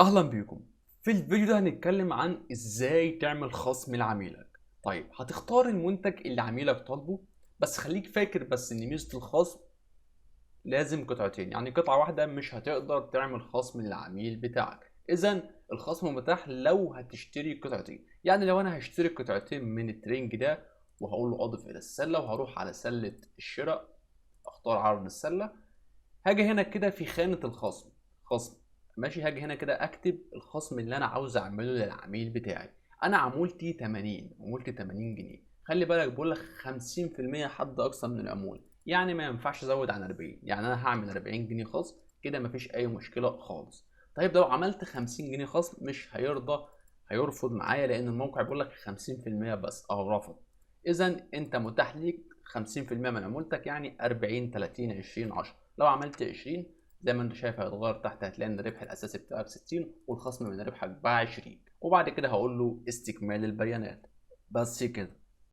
اهلا بيكم. في الفيديو ده هنتكلم عن ازاي تعمل خصم لعميلك. طيب هتختار المنتج اللي عميلك طالبه، بس خليك فاكر بس ان ميزة الخصم لازم قطعتين، يعني قطعة واحدة مش هتقدر تعمل خصم للعميل بتاعك. اذا الخصم متاح لو هتشتري قطعتين، يعني لو انا هشتري قطعتين من الترنج ده وهقول له اضف الى السلة وهروح على سلة الشراء، اختار عرض السلة، هاجي هنا كده في خانة الخصم، خصم، ماشي، هاجي هنا كده اكتب الخصم اللي انا عاوز اعمله للعميل بتاعي. انا عمولتي 80، عمولتي 80 جنيه. خلي بالك بقول لك 50% حد اقصى من العمولة، يعني ما ينفعش ازود عن 40، يعني انا هعمل 40 جنيه خصم كده مفيش اي مشكلة خالص. طيب لو عملت 50 جنيه خصم مش هيرضى، هيرفض معايا لان الموقع بيقول لك 50% بس، او رفض. اذا انت متاح ليك 50% من عمولتك، يعني 40 30 20 10. لو عملت 20 زي ما انت شايف هيتغير تحت، هتلاقي ان الربح الاساسي بتاعك 60 والخصم من ربحك بقى 20، وبعد كده هقول له استكمال البيانات. بس كده.